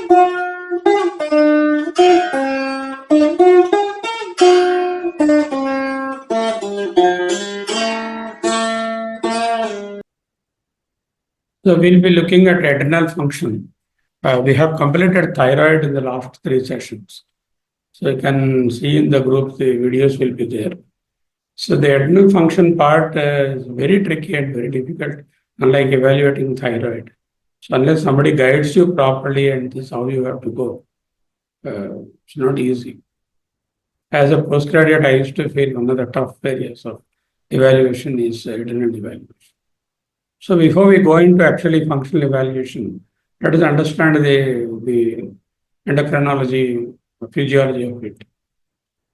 So we'll be looking at adrenal function. We have completed thyroid in the last 3 sessions. So you can see in the group, the videos will be there. So the adrenal function part is very tricky and very difficult, unlike evaluating thyroid. So unless somebody guides you properly and this is how you have to go, it's not easy. As a postgraduate, I used to feel one of the tough areas of evaluation is adrenal evaluation. So before we go into actually functional evaluation, let us understand the endocrinology, physiology of it.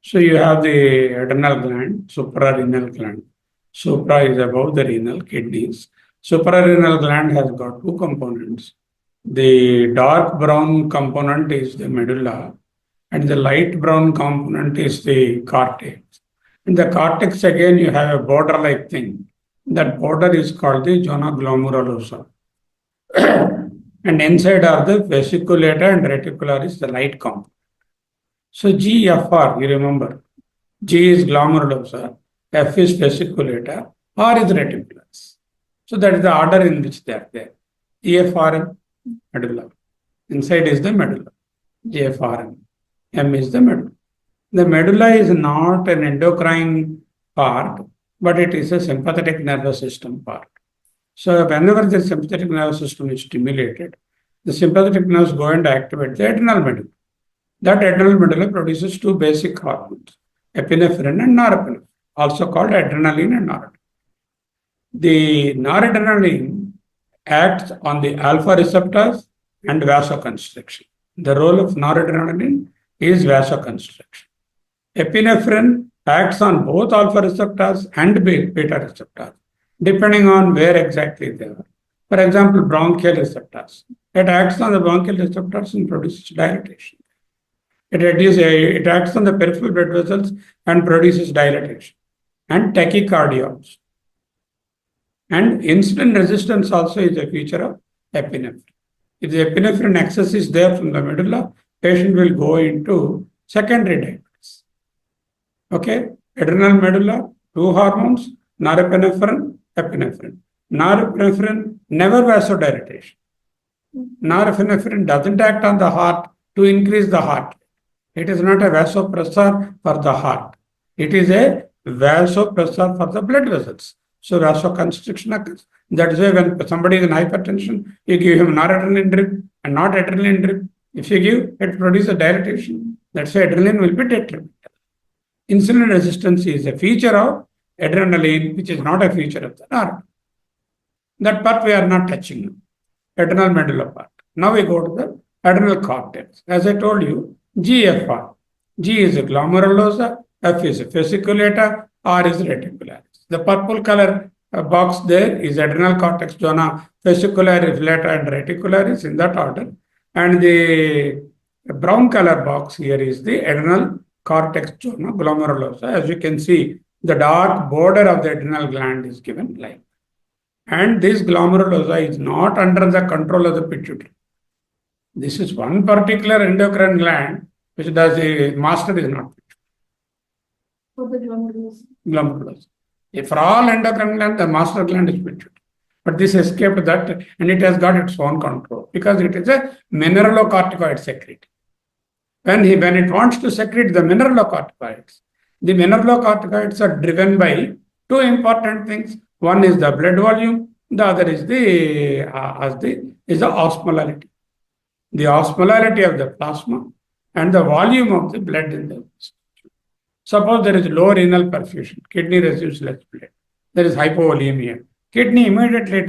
So you have the adrenal gland, suprarenal gland. Supra is above the renal kidneys. Suprarenal gland has got two components. The dark brown component is the medulla, and the light brown component is the cortex. In the cortex, again, you have a border-like thing. That border is called the zona glomerulosa. And inside are the vesiculata and reticularis, the light component. So GFR, you remember, G is glomerulosa, F is vesiculata, R is reticularis. So that is the order in which they are there. EFRM, medulla. Inside is the medulla. GFRM. M is the medulla. The medulla is not an endocrine part, but it is a sympathetic nervous system part. So whenever the sympathetic nervous system is stimulated, the sympathetic nerves go and activate the adrenal medulla. That adrenal medulla produces two basic hormones, epinephrine and norepinephrine, also called adrenaline and noradrenaline. The noradrenaline acts on the alpha receptors and vasoconstriction. The role of noradrenaline is vasoconstriction. Epinephrine acts on both alpha receptors and beta receptors, depending on where exactly they are. For example, bronchial receptors. It acts on the bronchial receptors and produces dilatation. It acts on the peripheral blood vessels and produces dilatation and tachycardia also. And insulin resistance also is a feature of epinephrine. If the epinephrine excess is there from the medulla, patient will go into secondary diabetes. Okay, adrenal medulla, two hormones, norepinephrine, epinephrine. Norepinephrine never vasodilatation. Norepinephrine doesn't act on the heart to increase the heart. It is not a vasopressor for the heart. It is a vasopressor for the blood vessels. So vasoconstriction occurs. That is why when somebody is in hypertension, you give him noradrenaline drip and not adrenaline drip. If you give, it produces a dilatation. That's why adrenaline will be detrimental. Insulin resistance is a feature of adrenaline, which is not a feature of the noradrenaline. That part we are not touching now. Adrenal medulla part. Now we go to the adrenal cortex. As I told you, GFR. G is a glomerulosa, F is a vesiculata, R is reticularis. The purple color box there is adrenal cortex zona, vesicularis, lata, and reticularis in that order. And the brown color box here is the adrenal cortex zona, glomerulosa. As you can see, the dark border of the adrenal gland is given like. And this glomerulosa is not under the control of the pituitary. This is one particular endocrine gland which does the master is not pituitary. Glomerulosa. For all endocrine gland, the master gland is pituitary. But this escaped that and it has got its own control because it is a mineralocorticoid secrete. When it wants to secrete the mineralocorticoids are driven by two important things. One is the blood volume, the other is the osmolarity. The osmolarity of the plasma and the volume of the blood in the system. Suppose there is low renal perfusion, kidney receives less blood. There is hypovolemia. Kidney immediately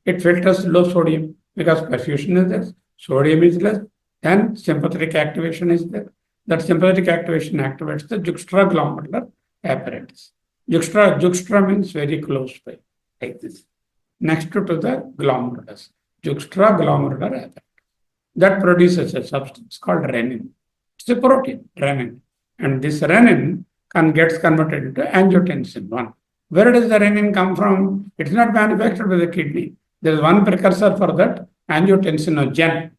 it filters low sodium because perfusion is less, sodium is less, then sympathetic activation is there. That sympathetic activation activates the juxtaglomerular apparatus. Juxta means very close by, like this. Next to the glomerulus, juxtaglomerular apparatus. That produces a substance called renin. It's a protein, renin. And this renin gets converted into angiotensin 1. Where does the renin come from? It's not manufactured by the kidney. There is one precursor for that, angiotensinogen.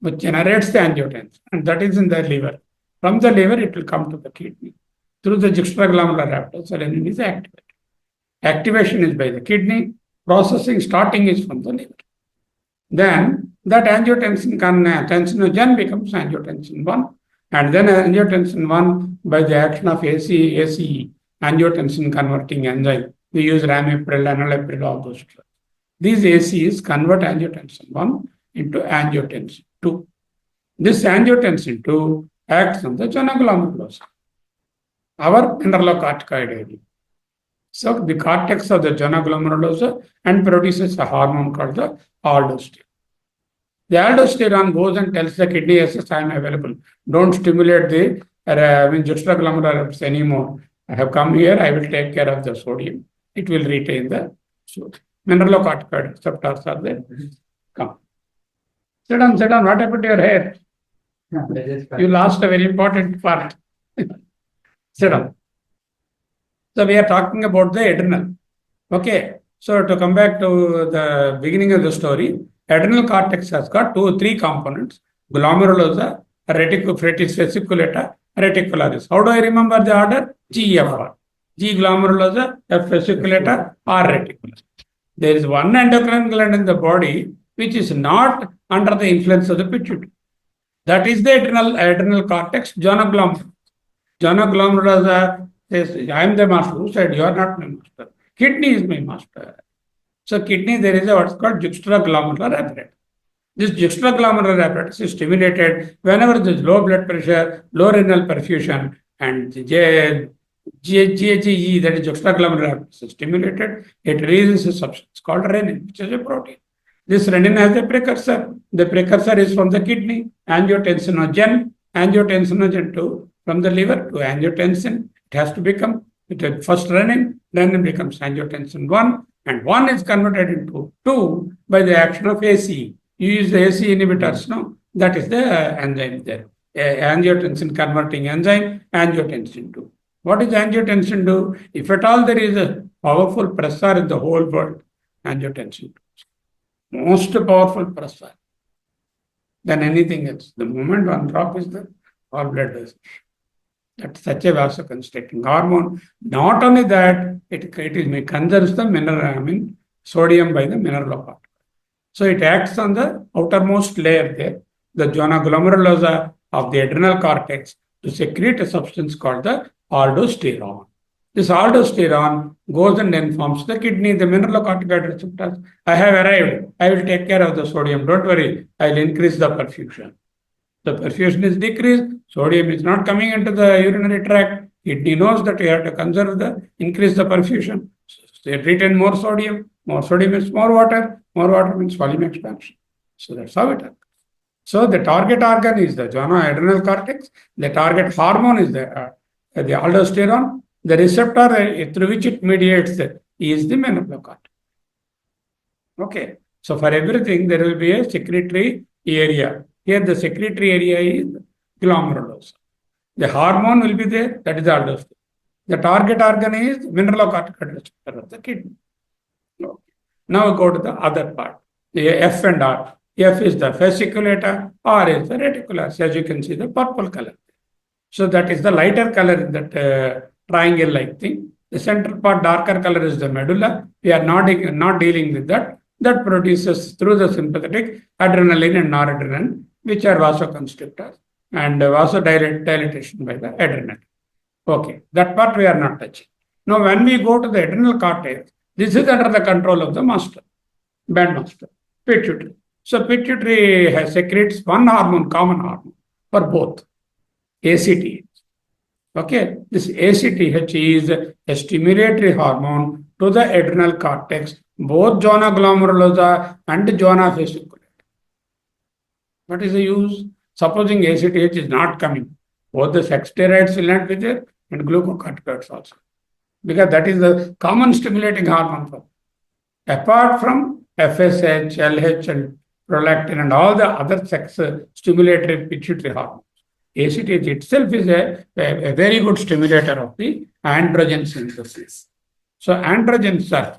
which generates the angiotensin, and that is in the liver. From the liver, it will come to the kidney. Through the juxtaglomerular raptor, renin is activated. Activation is by the kidney, processing starting is from the liver. Then that angiotensin tensinogen becomes angiotensin 1, and then angiotensin 1 by the action of ACE, angiotensin converting enzyme. We use ramipril, enalapril, all those drugs. These ACEs convert angiotensin 1 into angiotensin 2. This angiotensin 2 acts on the zonoglomerulosa, our mineralocorticoid area. So the cortex of the zonoglomerulosa and produces a hormone called the aldosterone. The aldosterone goes and tells the kidney, yes, I am available. Don't stimulate the juxtaglomerular anymore. I have come here, I will take care of the sodium. It will retain the sodium. Mineralocorticoid receptors are there. Come. Sit down. What happened to your hair? You lost a very important part. Sit down. So we are talking about the adrenal. Okay. So to come back to the beginning of the story, adrenal cortex has got three components: glomerulosa, reticulata, reticularis. How do I remember the order? GFR. G glomerulosa, F fasciculata, R reticulus. There is one endocrine gland in the body which is not under the influence of the pituitary. That is the adrenal cortex, zonoglomerulosa. Zonoglomerulosa says, I am the master. Who said you are not my master? Kidney is my master. So kidney, there is what's called juxtaglomerular apparatus. This juxtaglomerular apparatus is stimulated whenever there is low blood pressure, low renal perfusion, and GHE, that is juxtaglomerular apparatus, is stimulated. It releases a substance called renin, which is a protein. This renin has a precursor. The precursor is from the kidney, angiotensinogen 2, from the liver to angiotensin. It has to become, first renin becomes angiotensin 1, and 1 is converted into 2 by the action of ACE. You use the ACE inhibitors, no? That is the enzyme there. Angiotensin converting enzyme, angiotensin 2. What is angiotensin 2? If at all there is a powerful pressor in the whole world, angiotensin 2. Most powerful pressor than anything else. The moment one drop is there, all blood vessels. That's such a vasoconstricting hormone. Not only that, it conserves the sodium by the mineralocorticoid. So it acts on the outermost layer there, the zonoglomerulosa of the adrenal cortex, to secrete a substance called the aldosterone. This aldosterone goes and informs the kidney, the mineralocorticoid receptors. I have arrived. I will take care of the sodium. Don't worry. I will increase the perfusion. The perfusion is decreased. Sodium is not coming into the urinary tract. Kidney knows that you have to increase the perfusion. So they retain more sodium. More sodium means more water. More water means volume expansion. So that's how it happens. So the target organ is the adrenal cortex. The target hormone is the aldosterone. The receptor through which it mediates is the mineralocorticoid. Okay. So for everything, there will be a secretory area. Here the secretory area is glomerulosa. The hormone will be there, that is the aldosterone. The target organ is mineralocorticoid receptor of the kidney. Okay. Now we go to the other part, the F and R. F is the fasciculata, R is the reticulus. As you can see, the purple color. So that is the lighter color in that triangle-like thing. The central part, darker color, is the medulla. We are not dealing with that. That produces through the sympathetic adrenaline and noradrenaline, which are vasoconstrictors, and vasodilatation by the adrenaline. Okay, that part we are not touching. Now, when we go to the adrenal cortex, this is under the control of the master, bandmaster, pituitary. So pituitary secretes one hormone, common hormone for both, ACTH. Okay, this ACTH is a stimulatory hormone to the adrenal cortex, both zona glomerulosa and zona fasciculata. What is the use? Supposing ACTH is not coming, both the sex steroids will not be there and glucocorticoids also, because that is the common stimulating hormone for. Apart from FSH, LH, and prolactin, and all the other sex stimulatory pituitary hormones, ACTH itself is a very good stimulator of the androgen synthesis. So androgens are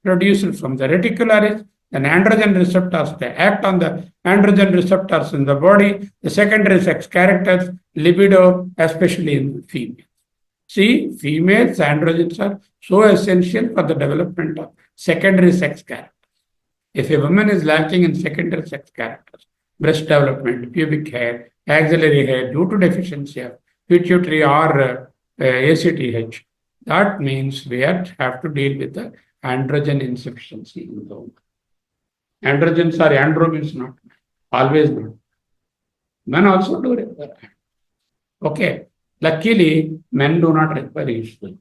produced from the reticularis. Then androgen receptors, they act on the androgen receptors in the body, the secondary sex characters, libido, especially in females. See, females androgens are so essential for the development of secondary sex characters. If a woman is lacking in secondary sex characters, breast development, pubic hair, axillary hair, due to deficiency of pituitary or ACTH, that means we have to deal with the androgen insufficiency in the woman. Androgens are andro means not, always not. Men also do require. Okay. Luckily, men do not require usually.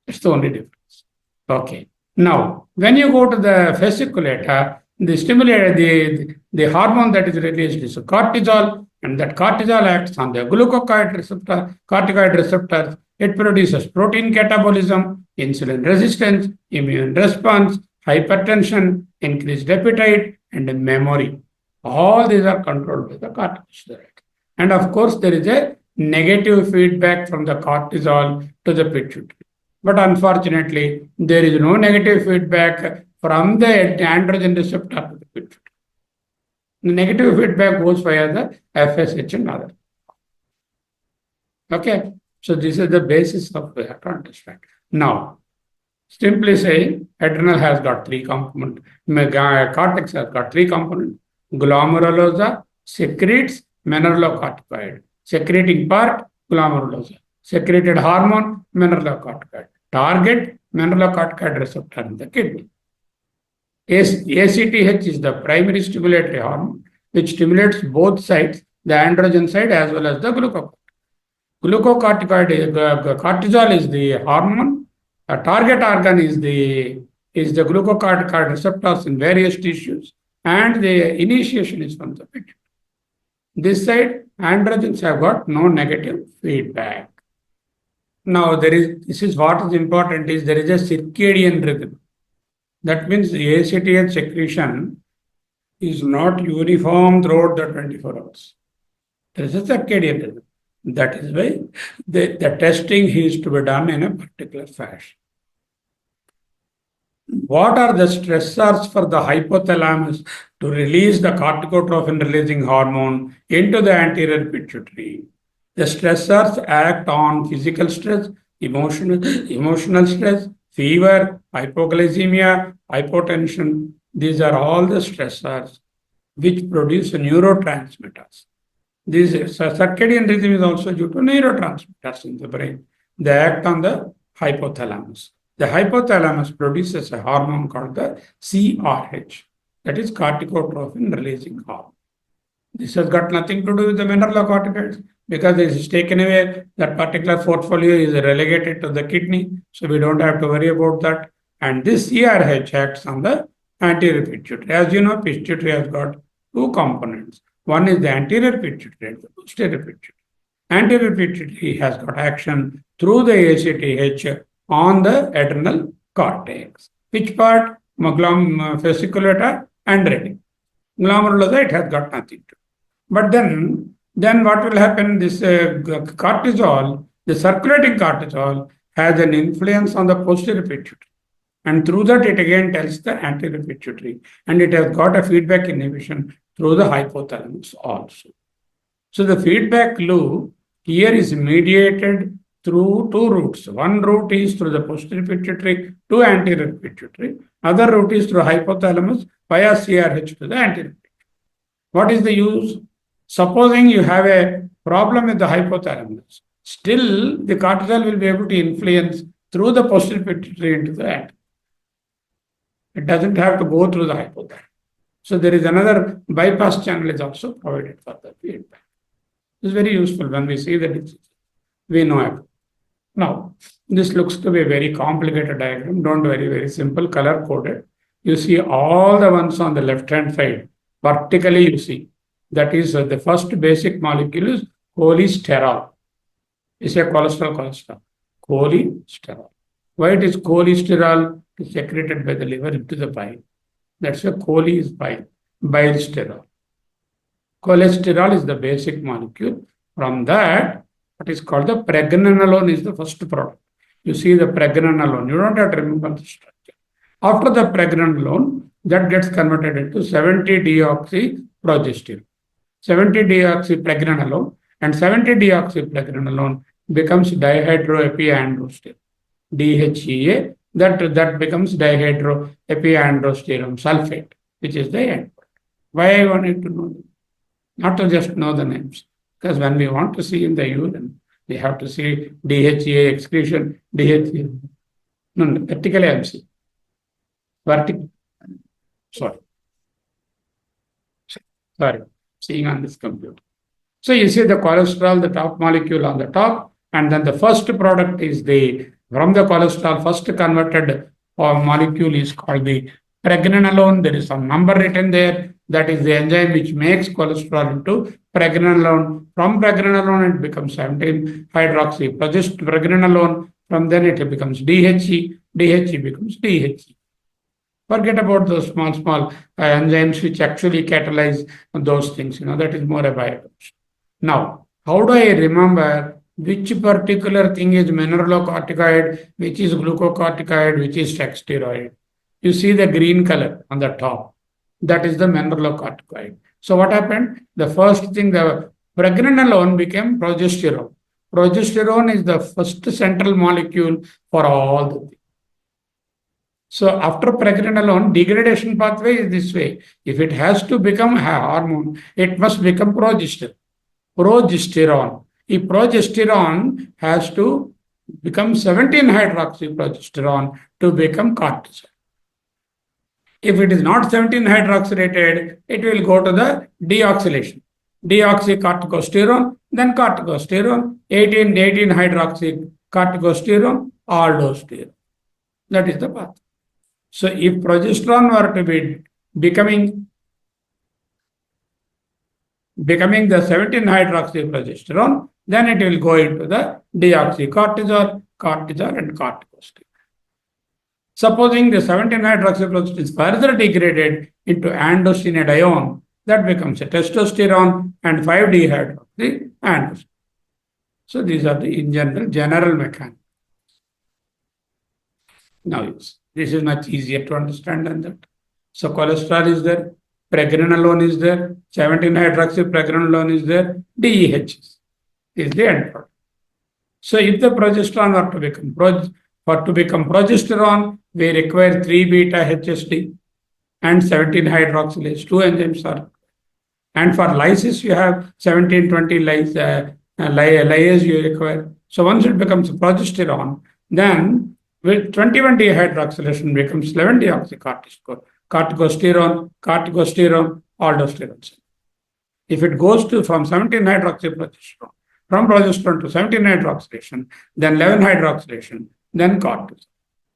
It's the only difference. Okay. Now, when you go to the fasciculator, the stimulator, the hormone that is released is cortisol, and that cortisol acts on the glucocorticoid receptors. It produces protein catabolism, insulin resistance, immune response, hypertension, increased appetite, and memory. All these are controlled by the corticosteroid. And of course, there is a negative feedback from the cortisol to the pituitary. But unfortunately, there is no negative feedback from the androgen receptor to the pituitary. The negative feedback goes via the FSH and other. Okay, so this is the basis of the understand. Now, simply saying, adrenal has got three components, cortex has got three components. Glomerulosa secretes mineralocorticoid. Secreting part, glomerulosa. Secreted hormone, mineralocorticoid. Target, mineralocorticoid receptor in the kidney. ACTH is the primary stimulatory hormone, which stimulates both sides, the androgen side as well as the glucocorticoid. Cortisol is the hormone. A target organ is the glucocorticoid receptors in various tissues, and the initiation is from the pituitary. This side, androgens have got no negative feedback. Now, this is what is important is there is a circadian rhythm. That means the ACTH secretion is not uniform throughout the 24 hours. There is a circadian rhythm. That is why the testing is to be done in a particular fashion. What are the stressors for the hypothalamus to release the corticotrophin releasing hormone into the anterior pituitary? The stressors act on physical stress, emotional stress, fever, hypoglycemia, hypotension. These are all the stressors which produce neurotransmitters. This circadian rhythm is also due to neurotransmitters in the brain. They act on the hypothalamus. The hypothalamus produces a hormone called the CRH, that is corticotrophin releasing hormone. This has got nothing to do with the mineralocorticoids because this is taken away. That particular portfolio is relegated to the kidney, so we don't have to worry about that. And this CRH acts on the anterior pituitary. As you know, pituitary has got two components. One is the anterior pituitary and the posterior pituitary. Anterior pituitary has got action through the ACTH on the adrenal cortex. Which part? Fasciculator and retina. Glomerulosa, it has got nothing to do. But then what will happen? This cortisol, the circulating cortisol, has an influence on the posterior pituitary. And through that, it again tells the anterior pituitary. And it has got a feedback inhibition through the hypothalamus also. So the feedback loop here is mediated through two routes. One route is through the posterior pituitary to anterior pituitary. Other route is through hypothalamus via CRH to the anterior pituitary. What is the use? Supposing you have a problem with the hypothalamus, still the cortisol will be able to influence through the posterior pituitary into the anterior. It doesn't have to go through the hypothalamus. So there is another bypass channel is also provided for the feedback. It's very useful when we see the disease. We know it. Now, this looks to be a very complicated diagram. Don't worry, very simple, color coded. You see all the ones on the left-hand side. Vertically, you see. That is the first basic molecule is cholesterol. It's a cholesterol. Cholesterol. Why it is cholesterol? It is secreted by the liver into the bile. That's why chole is bile. Bilesterol. Cholesterol is the basic molecule. From that, what is called the pregnenolone is the first product. You see the pregnenolone. You don't have to remember the structure. After the pregnenolone, that gets converted into 70-deoxyprogesterone. 70-deoxypregnenolone and 70-deoxypregnenolone becomes dihydroepiandrosterone, DHEA. That becomes dihydroepiandrosterone sulfate, which is the end. Why I wanted to know? Not to just know the names. Because when we want to see in the urine, we have to see DHEA excretion, DHEA. No, vertically I'm seeing. Sorry, seeing on this computer. So you see the cholesterol, the top molecule on the top, and then the first product is from the cholesterol, first converted molecule is called the pregnenolone. There is some number written there. That is the enzyme which makes cholesterol into pregnenolone. From pregnenolone, it becomes 17-hydroxypregnenolone. From then it becomes DHE. DHE becomes DHE. Forget about those small enzymes which actually catalyze those things. That is more a biochemistry. Now, how do I remember which particular thing is mineralocorticoid, which is glucocorticoid, which is sex steroid? You see the green color on the top. That is the mineralocorticoid. So what happened? The first thing, the pregnenolone became progesterone. Progesterone is the first central molecule for all the things. So after pregnenolone, degradation pathway is this way. If it has to become a hormone, it must become progesterone. If progesterone has to become 17-hydroxyprogesterone to become cortisol. If it is not 17-hydroxylated, it will go to the deoxylation. Deoxycorticosterone, then corticosterone, 18-hydroxycorticosterone, aldosterone. That is the path. So if progesterone were to be becoming the 17-hydroxyprogesterone, then it will go into the deoxycortisol, cortisol, and corticosterone. Supposing the 17-hydroxyprogesterone is further degraded into androstenedione, that becomes a testosterone and 5-dehydroxyandrosterone. So these are the in general mechanism. Now this is much easier to understand than that. So cholesterol is there, pregnenolone is there, 17-hydroxypregnenolone is there, DEH is the end product. So if the progesterone were to become progesterone, we require 3-beta-HSD and 17-hydroxylase. Two enzymes are. And for lysis, you have 17-20 lyase you require. So once it becomes progesterone, then with 21-dehydroxylation becomes 11-deoxycorticosterone, aldosterone. If it goes from 17-hydroxyprogesterone, from progesterone to 17-hydroxylation, then 11-hydroxylation, then cortisol.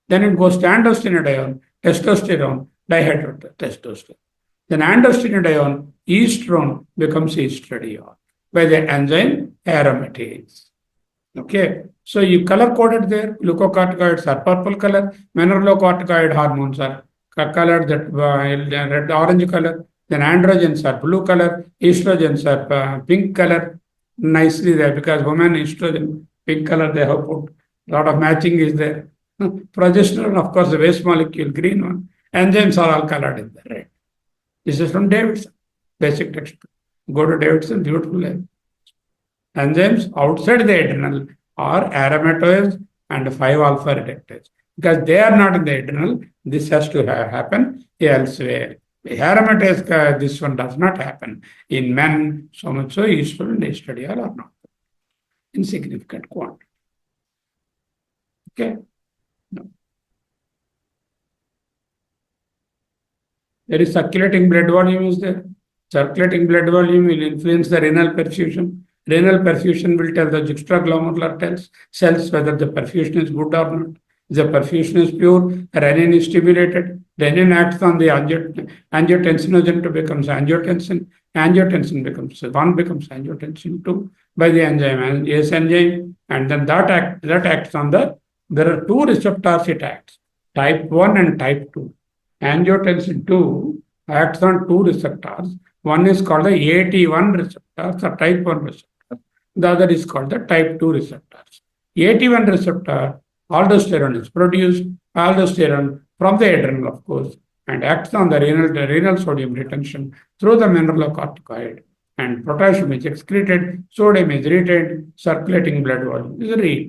Then it goes to androstenedione, testosterone, dihydrotestosterone. Then androstenedione, estrone becomes estradiol by the enzyme aromatase. Okay, so you color coded there. Glucocorticoids are purple color. Mineralocorticoid hormones are colored that red orange color. Then androgens are blue color. Estrogens are pink color. Nicely there because women estrogen pink color they have put. A lot of matching is there. Progesterone, of course, the waste molecule green one. Enzymes are all colored in the red. This is from Davidson, basic textbook. Go to Davidson, beautiful name. Enzymes outside the adrenal are aromatoids and 5-alpha reductase. Because they are not in the adrenal, this has to happen elsewhere. The aromatase, this one does not happen in men, so much so estrogen and estradiol are not in significant quantity. Okay. No. There is circulating blood volume is there. Circulating blood volume will influence the renal perfusion. Renal perfusion will tell the juxtaglomerular cells whether the perfusion is good or not. If the perfusion is pure, renin is stimulated. Renin acts on the angiotensinogen to becomes angiotensin. Angiotensin becomes angiotensin 2 by the enzyme ACE enzyme, and then that acts on there are two receptors it acts, type 1 and type 2. Angiotensin 2 acts on two receptors. One is called the AT1 receptor, the type 1 receptor. The other is called the type 2 receptors. AT1 receptor, aldosterone is produced. Aldosterone from the adrenal, of course, and acts on the renal sodium retention through the mineralocorticoid. And potassium is excreted, sodium is retained, circulating blood volume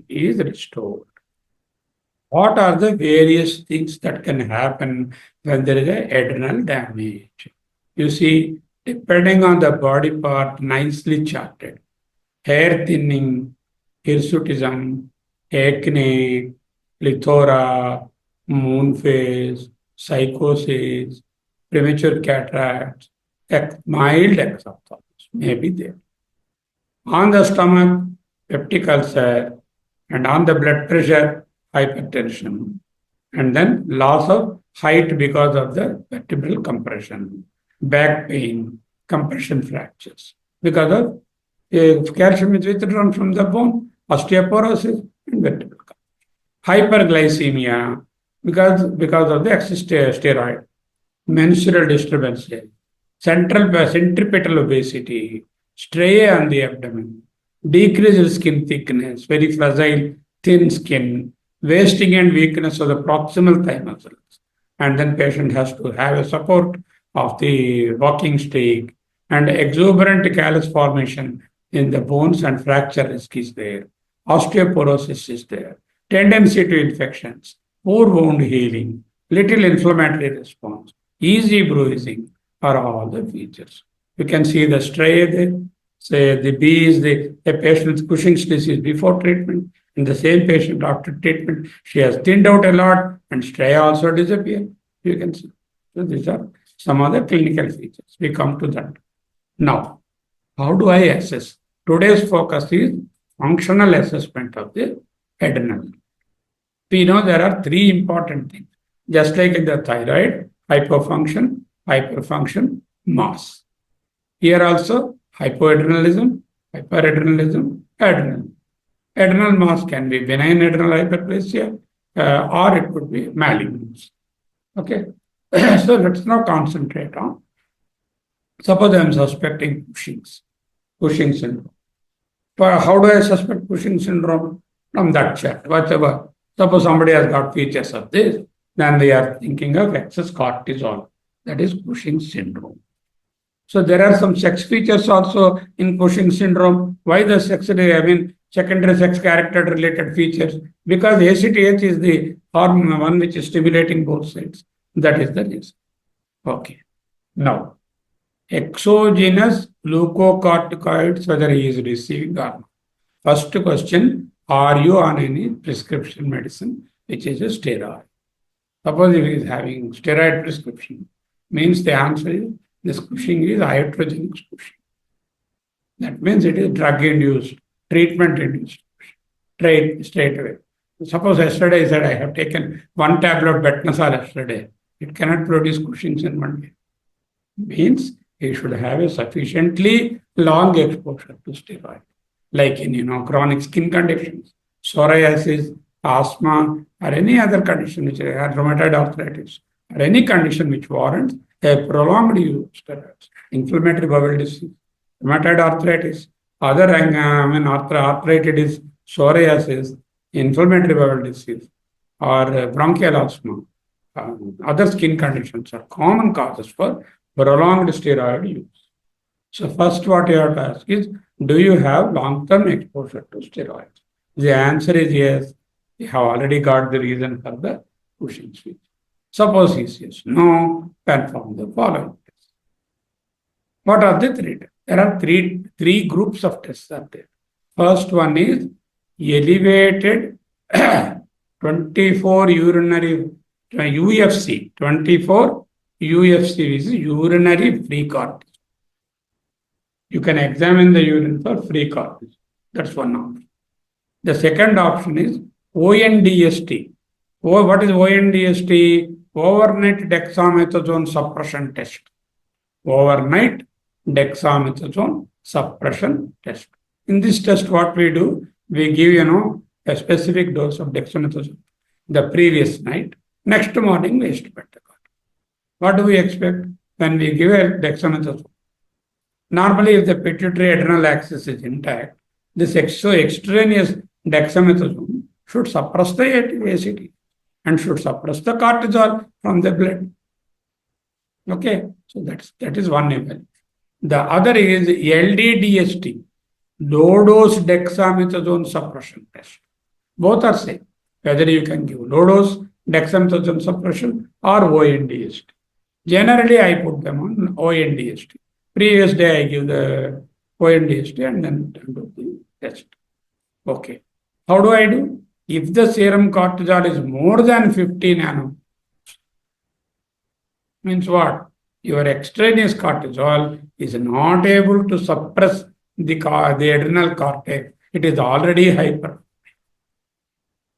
is restored. What are the various things that can happen when there is a adrenal damage? You see, depending on the body part, nicely charted. Hair thinning, hirsutism, acne, plethora, moon phase, psychosis, premature cataracts, mild exophthalmos may be there. On the stomach, peptic ulcer, and on the blood pressure, hypertension, and then loss of height because of the vertebral compression, back pain, compression fractures, because of calcium is withdrawn from the bone, osteoporosis, and vertebral compression. Hyperglycemia, because of the excess steroid, menstrual disturbances, centripetal obesity, striae on the abdomen, decreased skin thickness, very fragile, thin skin, wasting and weakness of the proximal thigh muscles. And then patient has to have a support of the walking stick, and exuberant callus formation in the bones and fracture risk is there. Osteoporosis is there. Tendency to infections, poor wound healing, little inflammatory response, easy bruising are all the features. You can see the striae there. Say the B is a patient with Cushing's disease before treatment. In the same patient after treatment, she has thinned out a lot and striae also disappear. You can see. So these are some other clinical features. We come to that. Now, how do I assess? Today's focus is functional assessment of the adrenal. We know there are three important things. Just like in the thyroid, hyperfunction, mass. Here also, hypoadrenalism, hyperadrenalism, adrenal. Adrenal mass can be benign adrenal hyperplasia or it could be malignance. Okay, so let's now concentrate on. Suppose I am suspecting Cushing syndrome. How do I suspect Cushing syndrome? From that chart, whatever. Suppose somebody has got features of this, then they are thinking of excess cortisol. That is Cushing syndrome. So there are some sex features also in Cushing syndrome. Why the secondary sex character related features? Because ACTH is the hormone one which is stimulating both sides. That is the reason. Okay. Now, exogenous glucocorticoids, whether he is receiving or not. First question, are you on any prescription medicine, which is a steroid? Suppose if he is having steroid prescription, means the answer is this Cushing is iatrogenic Cushing. That means it is drug-induced, treatment-induced Cushing. Straight away. Suppose yesterday I said I have taken 1 tablet betnazol yesterday. It cannot produce Cushing's in 1 day. Means he should have a sufficiently long exposure to steroid. Like in chronic skin conditions, psoriasis, asthma, or any other condition which are rheumatoid arthritis, or any condition which warrants a prolonged use of steroids, inflammatory bowel disease, rheumatoid arthritis, other arthritis, psoriasis, inflammatory bowel disease, or bronchial asthma, other skin conditions are common causes for prolonged steroid use. So first what you have to ask is, do you have long-term exposure to steroids? The answer is yes. You have already got the reason for the Cushing's feature. Suppose he says no, confirm the following tests. What are the three tests? There are three groups of tests are there. First one is elevated 24 urinary UFC. 24 UFC is urinary free cortisol. You can examine the urine for free cortisol. That's one option. The second option is ONDST. What is ONDST? Overnight dexamethasone suppression test. Overnight dexamethasone suppression test. In this test, what we do, we give a specific dose of dexamethasone the previous night. Next morning, we estimate the cortisol. What do we expect when we give a dexamethasone? Normally, if the pituitary adrenal axis is intact, this extraneous dexamethasone should suppress the ACT. and should suppress the cortisol from the blood. Okay, so that is one event. The other is LDDST, low dose dexamethasone suppression test. Both are same. Whether you can give low dose dexamethasone suppression or ONDST. Generally, I put them on ONDST. Previous day, I give the ONDST and then do the test. Okay. How do I do? If the serum cortisol is more than 50 nano, means what? Your extraneous cortisol is not able to suppress the adrenal cortex. It is already hyper.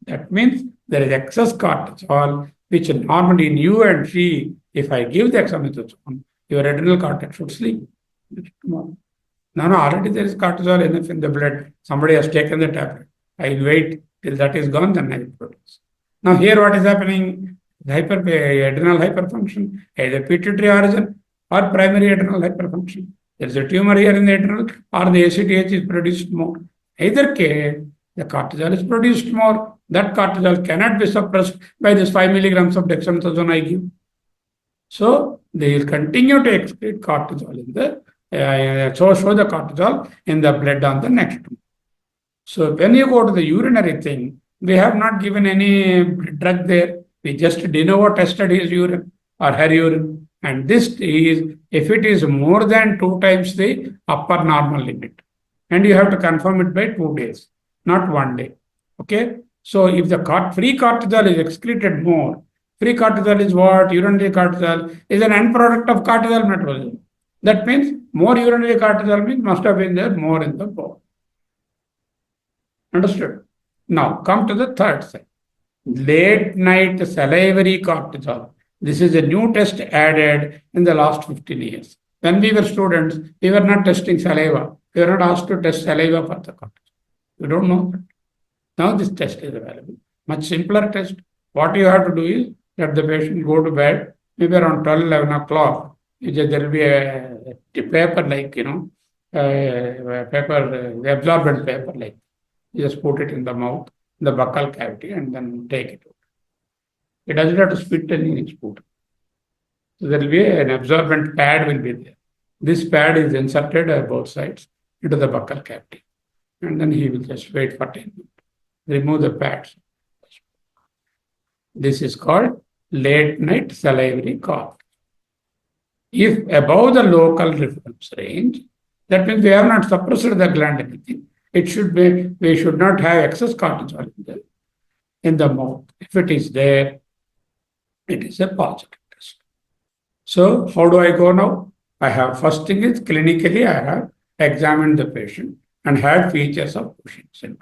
That means there is excess cortisol, which normally in you and she, if I give the dexamethasone, your adrenal cortex should sleep. No, already there is cortisol enough in the blood. Somebody has taken the tablet. I will wait till that is gone, then I will produce. Now here what is happening? Adrenal hyperfunction, either pituitary origin or primary adrenal hyperfunction. There is a tumor here in the adrenal or the ACTH is produced more. Either case, the cortisol is produced more. That cortisol cannot be suppressed by this 5 milligrams of dexamethasone I give. So they will continue to excrete cortisol in the show the cortisol in the blood on the next one. So when you go to the urinary thing, we have not given any drug there. We just de novo tested his urine or her urine. And this is, if it is more than 2 times the upper normal limit. And you have to confirm it by 2 days, not 1 day. Okay? So if the free cortisol is excreted more, free cortisol is what? Urinary cortisol is an end product of cortisol metabolism. That means more urinary cortisol means must have been there more in the body. Understood? Now come to the third side. Late night salivary cortisol. This is a new test added in the last 15 years. When we were students, we were not testing saliva. We were not asked to test saliva for the cortisol. You don't know that. Now this test is available. Much simpler test. What you have to do is let the patient go to bed, maybe around 12, 11 o'clock. There will be a paper like, the absorbent paper like. You just put it in the mouth, the buccal cavity, and then take it out. It doesn't have to spit any spoon. So there will be an absorbent pad will be there. This pad is inserted at both sides into the buccal cavity. And then he will just wait for 10 minutes. Remove the pads. This is called late night salivary cough. If above the local reference range, that means we have not suppressed the gland anything. It should be, we should not have excess cortisol in the mouth. If it is there, it is a positive test. So how do I go now? I have, first thing is clinically I have examined the patient and had features of Cushing syndrome.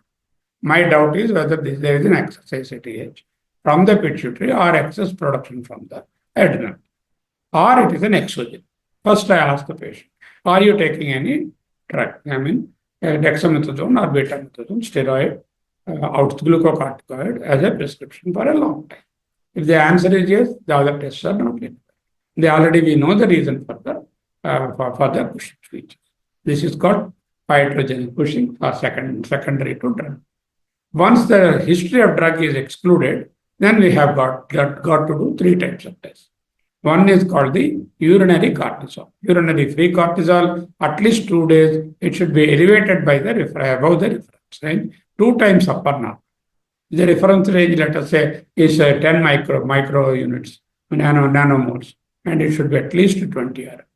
My doubt is whether there is an excess ACTH from the pituitary or excess production from the adrenal, or it is an exogen. First I ask the patient, are you taking any drug? Dexamethasone or beta-methasone, steroid, glucocorticoid as a prescription for a long time. If the answer is yes, the other tests are not needed. We know the reason for the Cushing feature. This is called iatrogenic Cushing or secondary to drug. Once the history of drug is excluded, then we have got to do 3 types of tests. One is called the urinary cortisol. Urinary free cortisol, at least 2 days, it should be elevated by above the reference range, 2 times upper normal. The reference range, let us say, is 10 micro units, nanomoles, and it should be at least 20 or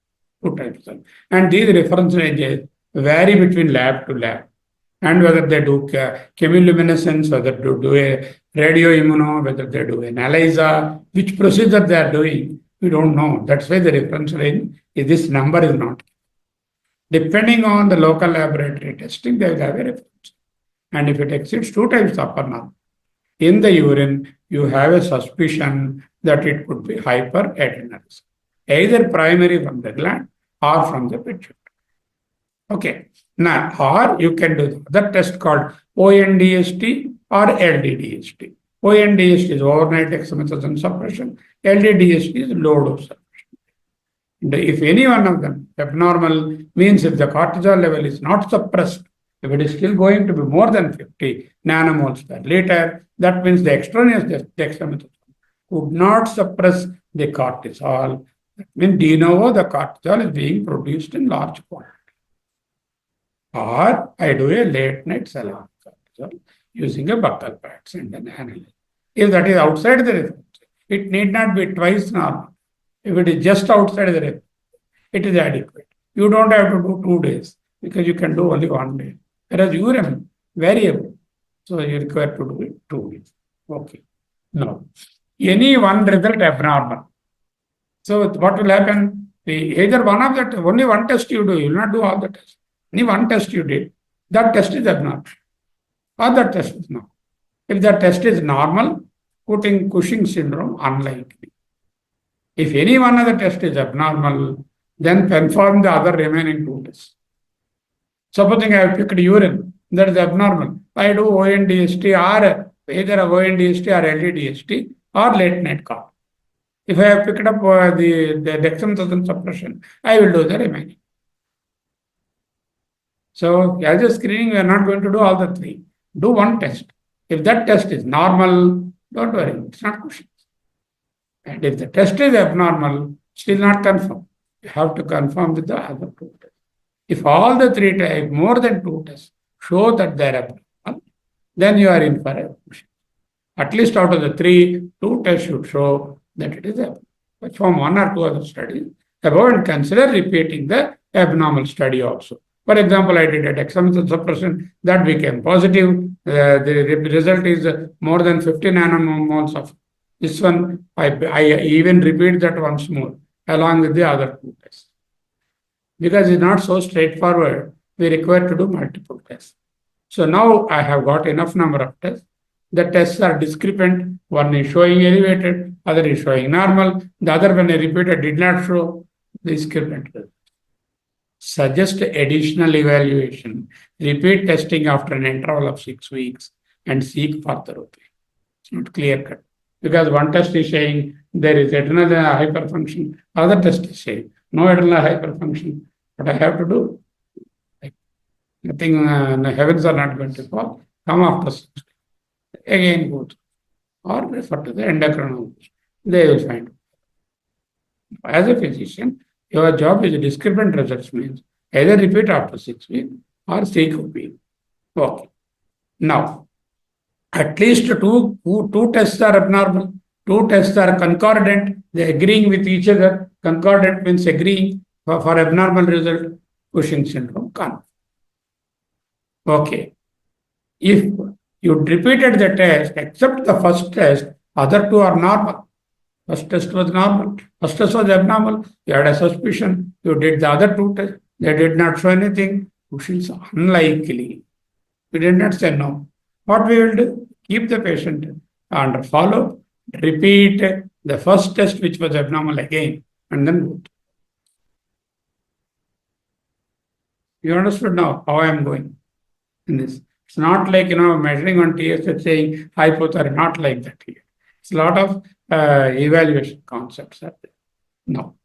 2 times. And these reference ranges vary between lab to lab. And whether they do chemiluminescence, whether they do a radioimmuno, whether they do an ELISA, which procedure they are doing, we don't know. That's why the reference range is this number is not. Depending on the local laboratory testing, they will have a reference. And if it exceeds 2 times upper normal in the urine, you have a suspicion that it could be hyperadrenalism, either primary from the gland or from the pituitary. Okay. Now, or you can do the other test called ONDST or LDDST. ONDST is overnight dexamethasone suppression. LDDST is low dose suppression. And if any one of them abnormal, means if the cortisol level is not suppressed, if it is still going to be more than 50 nanomoles per liter, that means the extraneous dexamethasone could not suppress the cortisol. That means de novo the cortisol is being produced in large quantity. Or I do a late night saline cortisol using a buccal pads and an analyze. If that is outside the reference, it need not be twice normal. If it is just outside the reference, it is adequate. You don't have to do 2 days because you can do only 1 day. Whereas urine, variable. So you require to do it 2 days. Okay. Now, any one result abnormal. So what will happen? Either one of that, only one test you do, you will not do all the tests. Only one test you did, that test is abnormal. Or that test is normal. If the test is normal, putting Cushing syndrome unlikely. If any one of the test is abnormal, then perform the other remaining 2 tests. Supposing I have picked urine, that is abnormal. I do ONDST or either a ONDST or LDDST or late night cough. If I have picked up the dexamethasone suppression, I will do the remaining. So as a screening, we are not going to do all the 3. Do one test. If that test is normal, don't worry, it's not Cushing's. And if the test is abnormal, still not confirmed. You have to confirm with the other 2 tests. If all the 3 tests, more than 2 tests, show that they are abnormal, then you are in for a Cushing. At least out of the 3, 2 tests should show that it is abnormal. Perform 1 or 2 other studies above and consider repeating the abnormal study also. For example, I did a dexamethasone suppression that became positive. The result is more than 50 nanomoles of this one. I even repeat that once more along with the other 2 tests. Because it's not so straightforward, we require to do multiple tests. So now I have got enough number of tests. The tests are discrepant. One is showing elevated, other is showing normal. The other when I repeated did not show discrepant result. Suggest additional evaluation. Repeat testing after an interval of 6 weeks and seek further opinion. It's not clear cut. Because one test is saying there is adrenal hyperfunction, other test is saying no adrenal hyperfunction. What I have to do? Nothing, heavens are not going to fall. Come after 6 weeks. Again go through. Or refer to the endocrinologist. They will find. As a physician, your job is discrepant results means either repeat after 6 weeks or seek opinion. Okay. Now, at least two tests are abnormal. 2 tests are concordant. They are agreeing with each other. Concordant means agreeing for abnormal result. Cushing syndrome can't. Okay. If you repeated the test, except the first test, other 2 are normal. First test was normal. First test was abnormal. You had a suspicion. You did the other 2 tests. They did not show anything. Cushing's unlikely. We did not say no. What we will do? Keep the patient under follow. Repeat the first test which was abnormal again and then go. You understood now how I am going in this. It's not like, measuring on TSH saying hypothyroid, not like that here. It's a lot of evaluation concepts are there. No.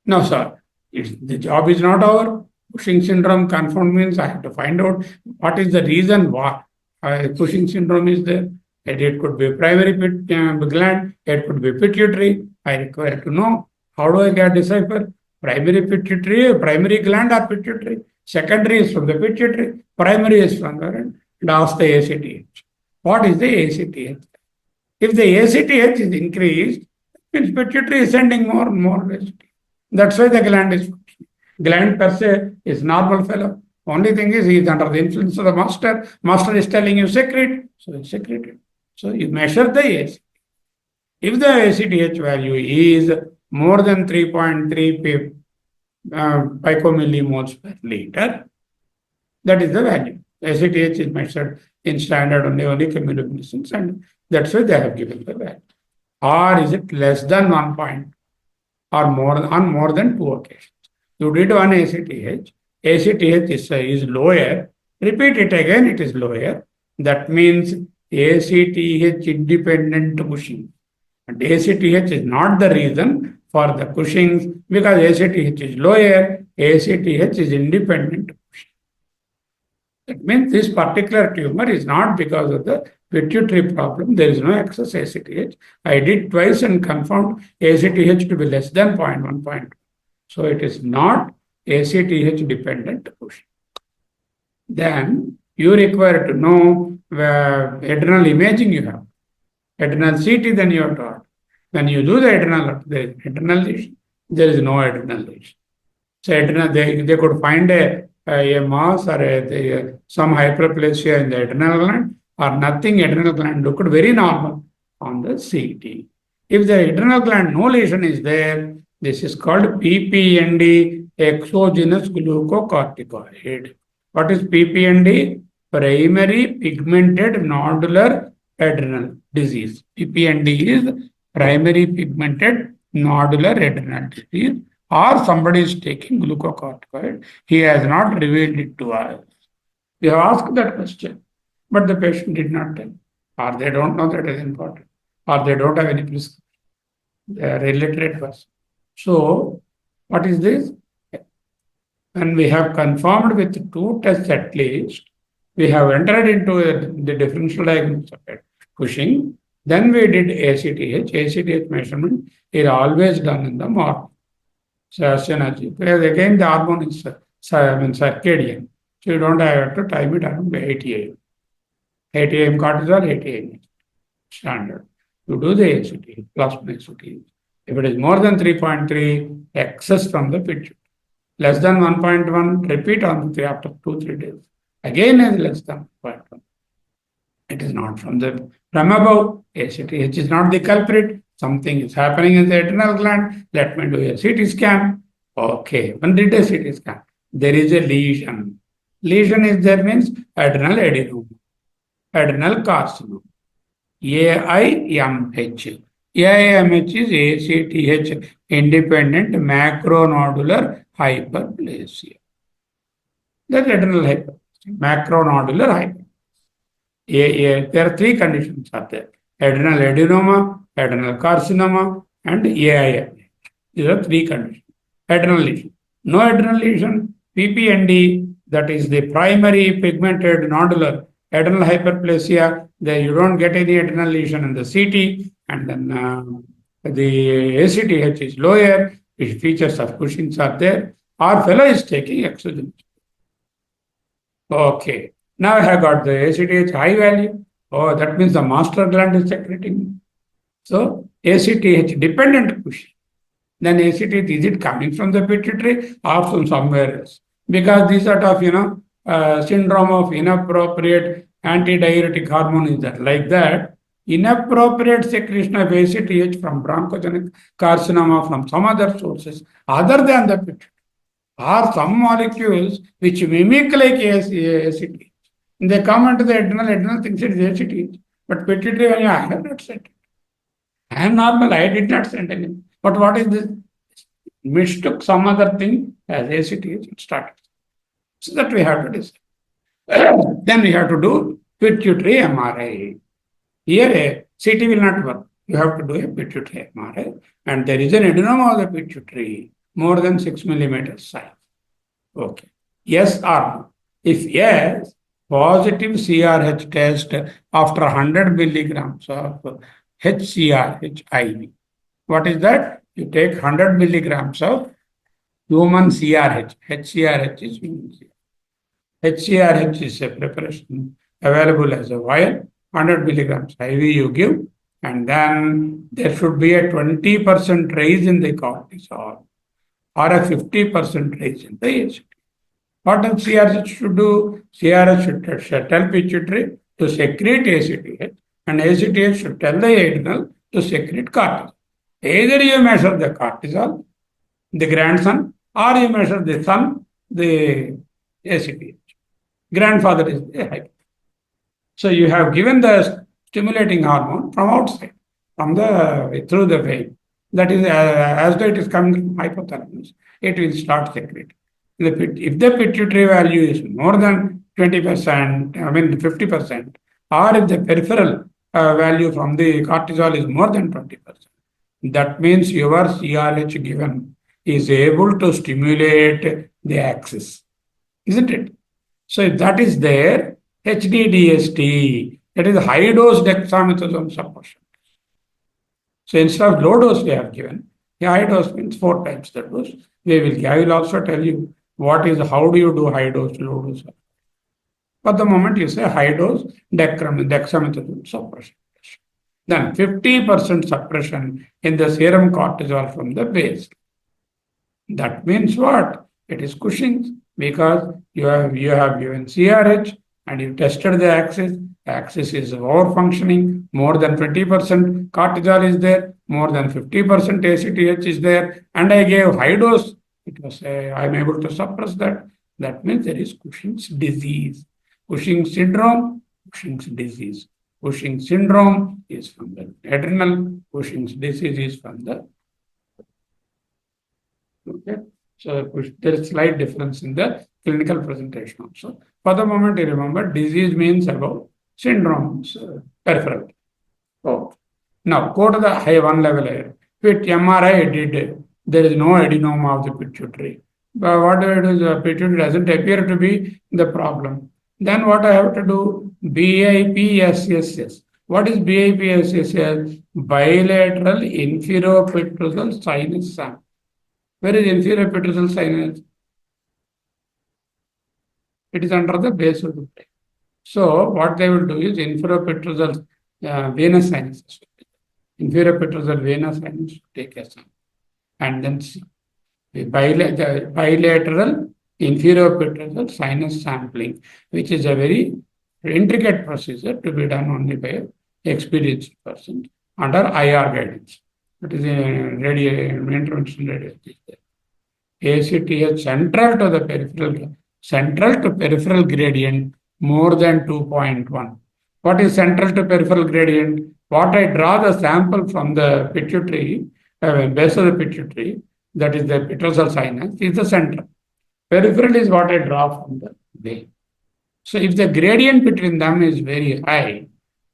No, sir. The job is not over. Cushing syndrome confirmed means I have to find out what is the reason why Cushing syndrome is there. It could be primary gland, it could be pituitary. I require to know how do I get decipher primary pituitary, primary gland or pituitary. Secondary is from the pituitary, primary is from the end, and ask the ACTH. What is the ACTH? If the ACTH is increased, means pituitary is sending more and more ACTH. That's why the gland is functioning. Gland per se is normal fellow. Only thing is he is under the influence of the master. Master is telling you secrete, so it's secreted. So you measure the ACTH. If the ACTH value is more than 3.3 picomillimoles per liter, that is the value. ACTH is measured in standard only immunoglobulins, and that's why they have given the value. Or is it less than 1 point or more than 2 occasions? You did one ACTH, ACTH is lower, repeat it again, it is lower. That means ACTH independent Cushing. And ACTH is not the reason for the Cushing because ACTH is lower, ACTH is independent Cushing. That means this particular tumor is not because of the pituitary problem. There is no excess ACTH. I did twice and confirmed ACTH to be less than 0.1. So it is not ACTH dependent question. Then you require to know adrenal imaging you have. Adrenal CT, then you have to. When you do the adrenal, there is adrenal lesion. There is no adrenal lesion. So adrenal, they could find a mass or some hyperplasia in the adrenal gland or nothing. Adrenal gland looked very normal on the CT. If the adrenal gland no lesion is there, this is called PPND, exogenous glucocorticoid. What is PPND? Primary pigmented nodular adrenal disease. PPND is primary pigmented nodular adrenal disease, or somebody is taking glucocorticoid. He has not revealed it to us. We have asked that question, but the patient did not tell. Or they don't know that is important, or they don't have any prescription. They are illiterate person. So, what is this? When we have confirmed with 2 tests at least, we have entered into the differential diagnosis of Cushing. Then we did ACTH. ACTH measurement is always done in the morning. So as soon as because again the hormone is circadian. So you don't have to time it around 8 a.m. 8 a.m. cortisol, 8 a.m. standard. You do the ACTH plus ACTH. If it is more than 3.3, excess from the pituitary. Less than 1.1, repeat on after 2-3 days. Again is less than 0.1. It is not from above. ACTH is not the culprit. Something is happening in the adrenal gland. Let me do a CT scan. Okay, when did a CT scan? There is a lesion. Lesion is there means adrenal adenoma, adrenal carcinoma, AIMH. AIMH is ACTH independent macronodular hyperplasia. That's adrenal hyperplasia, macronodular hyperplasia. There are 3 conditions are there: adrenal adenoma, adrenal carcinoma, and AIMH. These are 3 conditions. Adrenal lesion. No adrenal lesion, PPND, that is the primary pigmented nodular adrenal hyperplasia. There you don't get any adrenal lesion in the CT, and then the ACTH is lower. The features of Cushing's are there. Our fellow is taking exogenous. Okay. Now I have got the ACTH high value. Oh, that means the master gland is secreting. So ACTH dependent Cushing. Then ACTH, is it coming from the pituitary or from somewhere else? Because this sort of, syndrome of inappropriate antidiuretic hormone is that. Like that, inappropriate secretion of ACTH from bronchogenic carcinoma from some other sources other than the pituitary, or some molecules which mimic like ACTH. They come into the adrenal thinks it is ACTH. But pituitary, I have not sent it. I am normal, I did not send anything. But what is this? Mistook some other thing as ACTH and started. So that we have to decide. Then we have to do pituitary MRI. Here a CT will not work. You have to do a pituitary MRI. And there is an adenoma of the pituitary more than 6 millimeters size. Okay. Yes or no? If yes, positive CRH test after 100 milligrams of HCRH IV. What is that? You take 100 milligrams of human CRH. HCRH is human CRH. HCRH is a preparation available as a vial. 100 milligrams IV you give, and then there should be a 20% raise in the cortisol or a 50% raise in the ACT. What does CRH should do? CRH should tell pituitary to secrete ACTH, and ACTH should tell the adrenal to secrete cortisol. Either you measure the cortisol, the grandson, or you measure the son, the ACTH. Grandfather is the hyper. So you have given the stimulating hormone from outside, through the vein. That is, as though it is coming from hypothalamus, it will start secreting. If the pituitary value is more than 20%, 50%, or if the peripheral value from the cortisol is more than 20%, that means your CRH given is able to stimulate the axis, isn't it? So if that is there, HDDST, that is high dose dexamethasone suppression. So instead of low dose we have given, the high dose means 4 times the dose. I will also tell you how do you do high dose, low dose. But the moment you say high dose dexamethasone suppression, then 50% suppression in the serum cortisol from the base. That means what? It is Cushing's because you have given CRH and you tested the axis. The axis is over functioning. More than 20% cortisol is there. More than 50% ACTH is there. And I gave high dose. It was I'm able to suppress that. That means there is Cushing's disease. Cushing's syndrome, Cushing's disease. Cushing's syndrome is from the adrenal. Cushing's disease is from the. Okay. So there is slight difference in the clinical presentation also. For the moment, you remember, disease means about syndromes, peripheral. Oh. Now, go to the high one level here. With MRI, there is no adenoma of the pituitary. But what do I do? The pituitary doesn't appear to be the problem. Then what I have to do? BIPSSS. What is BIPSSS? Bilateral inferopetrosal sinus sample. Where is inferior petrosal sinus? It is under the base of the brain. So what they will do is inferior petrosal venous sinus. Inferior petrosal venous sinus take a sample and then see. The bilateral inferior petrosal sinus sampling, which is a very intricate procedure to be done only by an experienced person under IR guidance. That is a intervention radiology. ACTH central to peripheral gradient more than 2.1. What is central to peripheral gradient? What I draw the sample from the pituitary, base of the pituitary, that is the petrosal sinus, is the central. Peripheral is what I draw from the vein. So if the gradient between them is very high,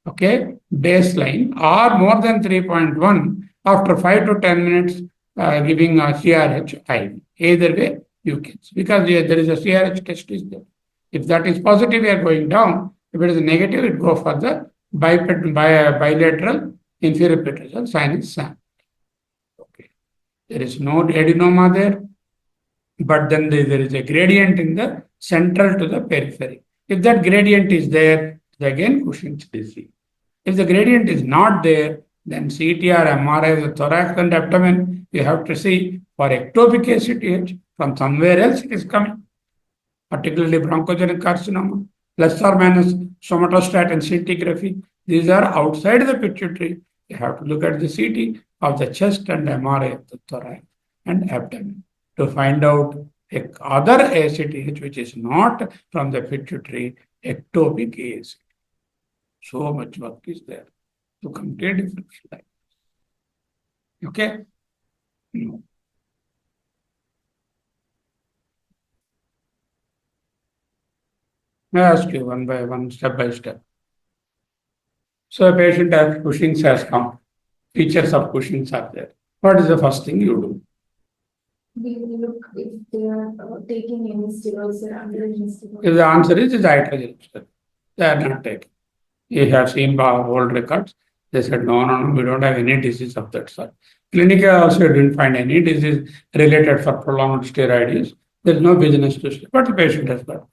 okay, baseline or more than 3.1, after 5 to 10 minutes, giving a CRH IV. Either way, you can see. Because there is a CRH test is there. If that is positive, we are going down. If it is negative, it go for the bilateral inferior petrosal sinus sample. Okay. There is no adenoma there, but then there is a gradient in the central to the periphery. If that gradient is there, again Cushing's disease. If the gradient is not there, then CT or MRI of the thorax and abdomen, you have to see for ectopic ACTH from somewhere else it is coming, particularly bronchogenic carcinoma, plus or minus somatostatin scintigraphy. These are outside the pituitary. You have to look at the CT of the chest and MRI of the thorax and abdomen to find out other ACTH which is not from the pituitary, ectopic ACTH. So much work is there to complete different life. Okay? No. I ask you one by one, step by step. So a patient has Cushing's has come. Features of Cushing's are there. What is the first thing you do? We look if they are taking any steroids or under any steroids. If the answer is hydrogen, they are not taking. You have seen old records. They said, no, we don't have any disease of that sort. Clinical also didn't find any disease related for prolonged steroid use. There is no business to say, but the patient has got.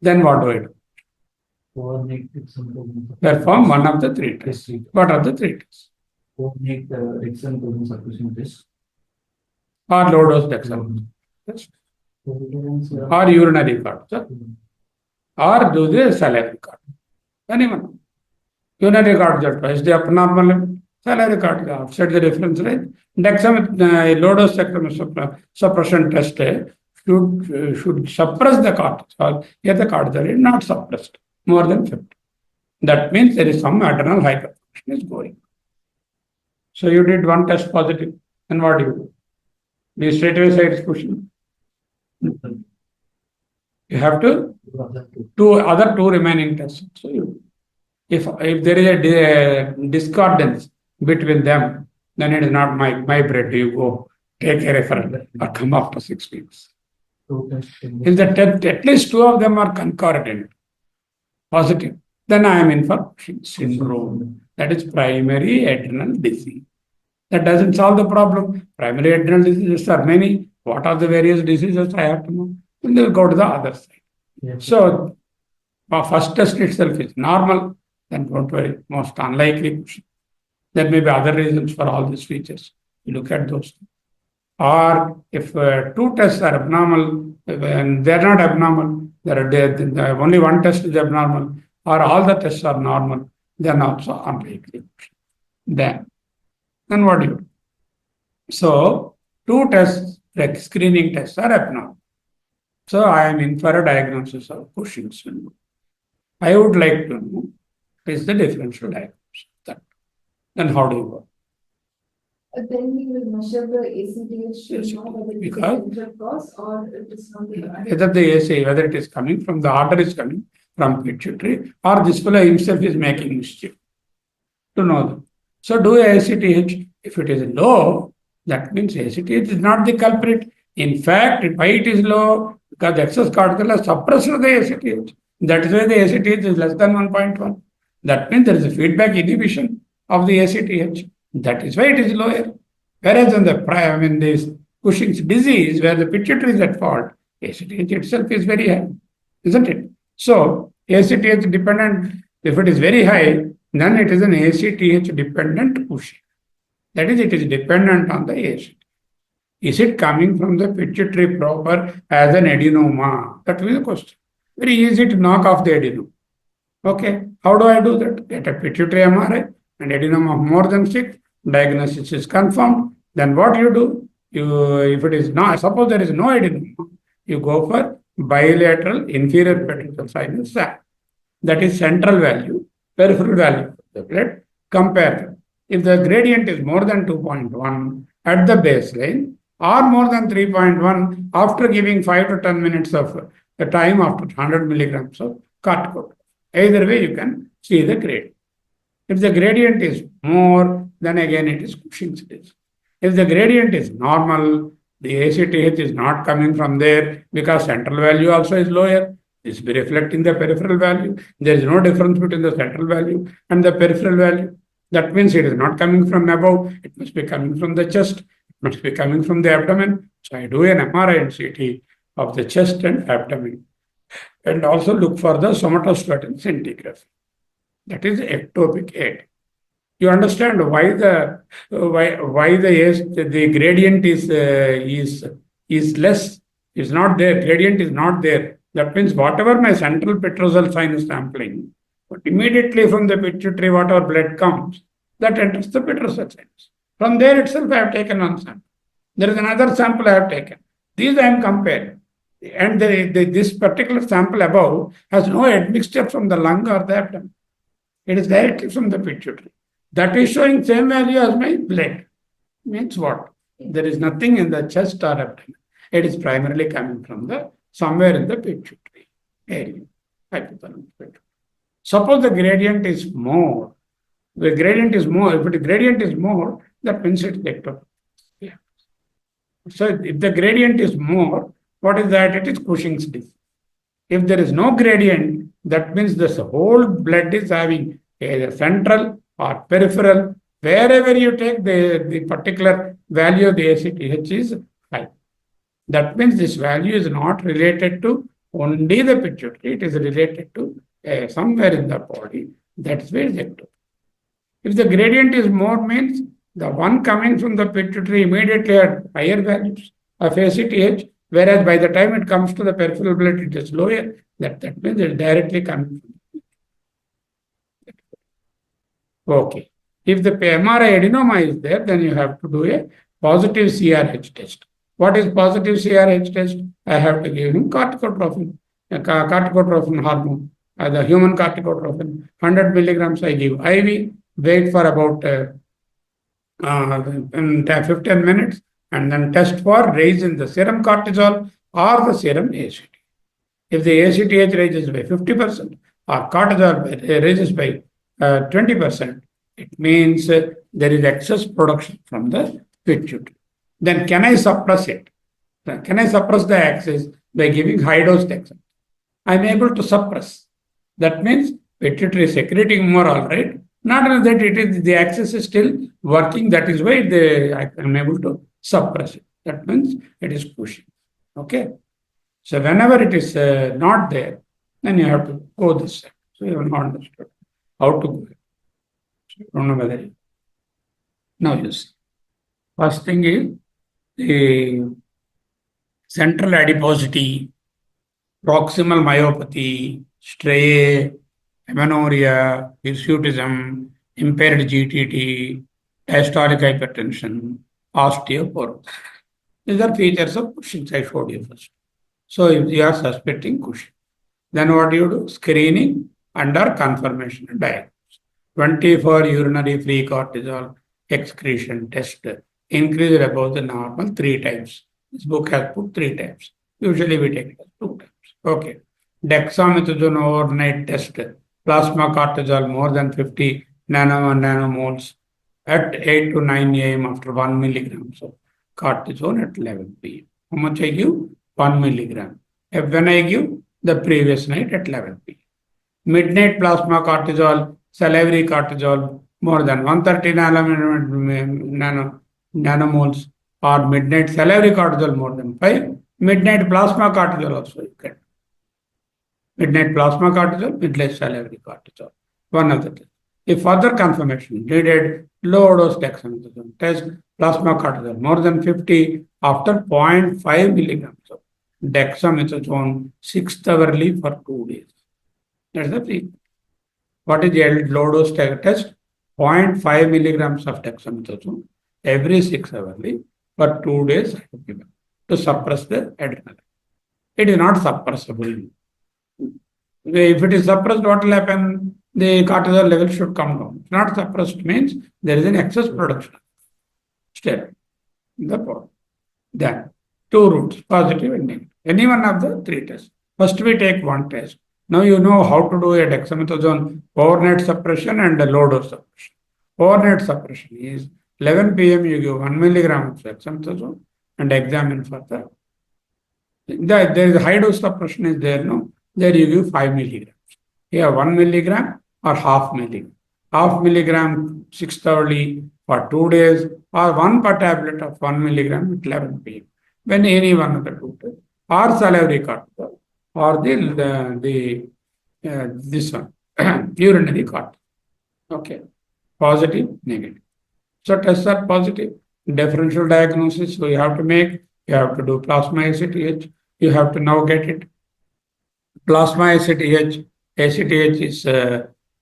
Then what do I do? Perform one of the 3 tests. What are the 3 tests? Or low dose dexamethasone. Or urinary cord. Or do the salivary cord. Anyone? Urinary cord is twice the abnormal limit. Salivary cord is outside the reference range. Low dose suppression test should suppress the cortisol. Yet the cortisol is not suppressed more than 50. That means there is some adrenal hyperfunction is going. So you did one test positive, and what do you do? Do you straight away say it's Cushing? You have to do other 2 remaining tests. So if there is a discordance between them, then it is not my bread. You go take a referral or come after 6 weeks. If at least two of them are concordant, positive, then I am in for Cushing's syndrome. That is primary adrenal disease. That doesn't solve the problem. Primary adrenal diseases are many. What are the various diseases I have to know? And they'll go to the other side. Yes. So, first test itself is normal, then don't worry, most unlikely. There may be other reasons for all these features. You look at those. Or if two tests are abnormal, and they're not abnormal, only one test is abnormal, or all the tests are normal, then also unlikely. Then what do you do? So, two tests, like screening tests, are abnormal. So, I am in for a diagnosis of Cushing's syndrome. I would like to know what is the differential diagnosis of that. Then how do you work? Then we will measure the ACTH to Yes, know whether it is because- a central cause or it is from the. Whether it is coming from the order is coming from pituitary, or this fellow himself is making mischief. To know that. So do ACTH. If it is low, that means ACTH is not the culprit. In fact, why it is low? Because the excess cortical has suppressed the ACTH. That is why the ACTH is less than 1.1. That means there is a feedback inhibition of the ACTH. That is why it is lower. Whereas in this Cushing's disease, where the pituitary is at fault, ACTH itself is very high, isn't it? So ACTH dependent, if it is very high, then it is an ACTH dependent Cushing. That is, it is dependent on the ACTH. Is it coming from the pituitary proper as an adenoma? That is the question. Very easy to knock off the adenoma. Okay, how do I do that? Get a pituitary MRI and adenoma of more than 6. Diagnosis is confirmed. Then what you do? If it is not, suppose there is no adenoma, you go for bilateral inferior petrosal sinus SAP. That is central value, peripheral value of the blood. Compare them. If the gradient is more than 2.1 at the baseline or more than 3.1 after giving 5 to 10 minutes of the time after 100 milligrams of corticosteroid. Either way, you can see the gradient. If the gradient is more, then again it is Cushing's disease. If the gradient is normal, the ACTH is not coming from there because central value also is lower. This will be reflecting the peripheral value. There is no difference between the central value and the peripheral value. That means it is not coming from above. It must be coming from the chest. It must be coming from the abdomen. So I do an MRI and CT of the chest and abdomen. And also look for the somatostatin scintigraphy. That is ectopic aid. You understand why the gradient is less, is not there. Gradient is not there. That means whatever my central petrosal sinus sampling, but immediately from the pituitary, whatever blood comes, that enters the petrosal sinus. From there itself, I have taken one sample. There is another sample I have taken. These I am comparing. And this particular sample above has no admixture from the lung or the abdomen. It is directly from the pituitary. That is showing same value as my blood. Means what? There is nothing in the chest or abdomen. It is primarily coming from somewhere in the pituitary area. Hypothalamus pituitary. Suppose the gradient is more. The gradient is more. If the gradient is more, that means it is ectopic. Yeah. So if the gradient is more, what is that? It is Cushing's disease. If there is no gradient, that means this whole blood is having either central or peripheral. Wherever you take the particular value of the ACTH is high. That means this value is not related to only the pituitary. It is related to somewhere in the body. That's where it is ectopic. If the gradient is more, means the one coming from the pituitary immediately at higher values of ACTH, whereas by the time it comes to the peripheral blood, it is lower. That means it is directly coming from. Okay. If the MRI adenoma is there, then you have to do a positive CRH test. What is positive CRH test? I have to give him corticotrophin hormone, the human corticotrophin, 100 milligrams I give IV, wait for about 15 minutes, and then test for raise in the serum cortisol or the serum ACT. If the ACTH raises by 50% or cortisol raises by 20%, it means there is excess production from the pituitary. Then can I suppress it? Can I suppress the axis? by giving high dose dexamethasone. I am able to suppress. That means pituitary is secreting more, all right. Not only that, it is the axis is still working. That is why I am able to suppress it. That means it is pushing. Okay. So whenever it is not there, then you have to go this side. So you have not understood how to go. So I don't know whether you. Now you see. First thing is the central adiposity, proximal myopathy, striae, amenorrhea, hirsutism, impaired GTT, diastolic hypertension, osteoporosis. These are features of Cushing's I showed you first. So if you are suspecting Cushing, then what do you do? Screening under confirmation and diagnosis. 24 urinary free cortisol excretion test increased above the normal 3 times. This book has put 3 times. Usually we take it as 2 times. Okay. Dexamethasone overnight test. Plasma cortisol more than 50 nanomoles at 8 to 9 a.m. after 1 milligram of cortisone at 11 p.m. How much I give? 1 milligram. When I give? The previous night at 11 p.m. Midnight plasma cortisol, salivary cortisol more than 130 nanomoles, or midnight salivary cortisol more than 5. Midnight plasma cortisol also you get. Midnight plasma cortisol, midnight salivary cortisol. One of the two. If further confirmation needed, low dose dexamethasone test, plasma cortisol more than 50 after 0.5 milligrams of dexamethasone 6th hourly for 2 days. That's the thing. What is the low dose test? 0.5 milligrams of dexamethasone every 6 hourly for 2 days to suppress the adrenal. It is not suppressible. If it is suppressed, what will happen? The cortisol level should come down. Not suppressed means there is an excess production. Steroid in the body. Then 2 routes, positive and negative. Any one of the 3 tests. First we take one test. Now you know how to do a dexamethasone overnight suppression and a low dose suppression. Overnight suppression is 11 p.m. you give 1 milligram of dexamethasone and examine for the. There is a high dose suppression is there, no? There you give 5 milligrams. Here 1 milligram or half milligram. Half milligram 6th hourly for 2 days, or 1 per tablet of 1 milligram at 11 p.m. When any one of the 2 tests, or salivary cortisol, or this one, urinary cortisol. Okay. Positive, negative. So tests are positive. Differential diagnosis we have to make. You have to do plasma ACTH. You have to now get it. Plasma ACTH is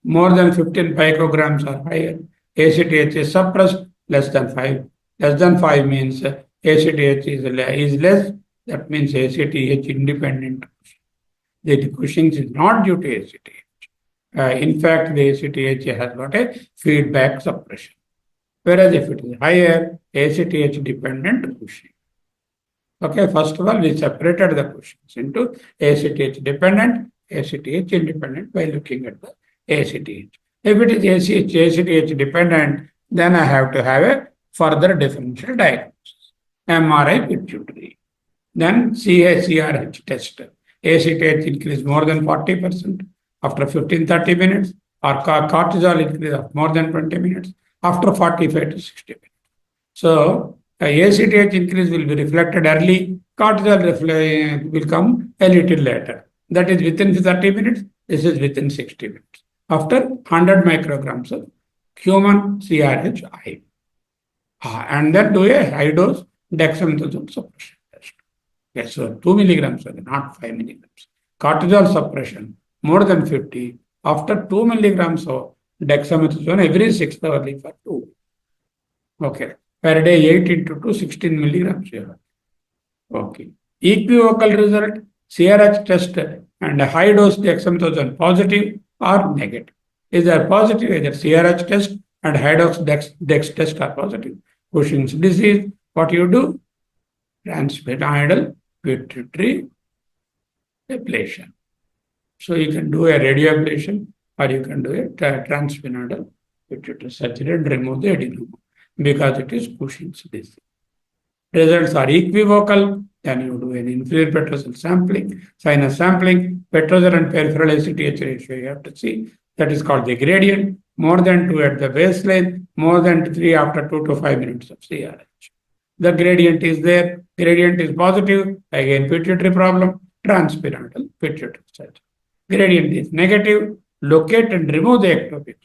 more than 15 picograms or higher. ACTH is suppressed less than 5. Less than 5 means ACTH is less. That means ACTH independent. The Cushing's is not due to ACTH. In fact, the ACTH has got a feedback suppression. Whereas if it is higher, ACTH dependent Cushing. Okay, first of all, we separated the Cushing's into ACTH dependent, ACTH independent by looking at the ACTH. If it is ACTH dependent, then I have to have a further differential diagnosis. MRI pituitary. Then CACRH test. ACTH increase more than 40% after 15-30 minutes, or cortisol increase of more than 20 minutes after 45 to 60 minutes. So ACTH increase will be reflected early, cortisol will come a little later. That is within 30 minutes, this is within 60 minutes. After 100 micrograms of human CRH and then do a high dose dexamethasone suppression test. Yes, so 2 milligrams, not 5 milligrams. Cortisol suppression more than 50 after 2 milligrams of dexamethasone every 6th hourly for 2. Okay. Per day 8 into 2, 16 milligrams here. Okay. Equivocal result, CRH test and a high dose dexamethasone positive or negative. Either positive, either CRH test and high dose dex test are positive. Cushing's disease, what you do? Transpyramidal pituitary ablation. So you can do a radio ablation or you can do a transpyramidal pituitary surgery and remove the adenoma because it is Cushing's disease. Results are equivocal, Then you do an inferior petrosal sampling, sinus sampling, petrosal and peripheral ACTH ratio. You have to see that is called the gradient. More than 2 at the baseline, more than 3 after 2 to 5 minutes of CRH. The gradient is there, gradient is positive, again pituitary problem, transpyramidal pituitary surgery. Gradient is negative, locate and remove the ectopic.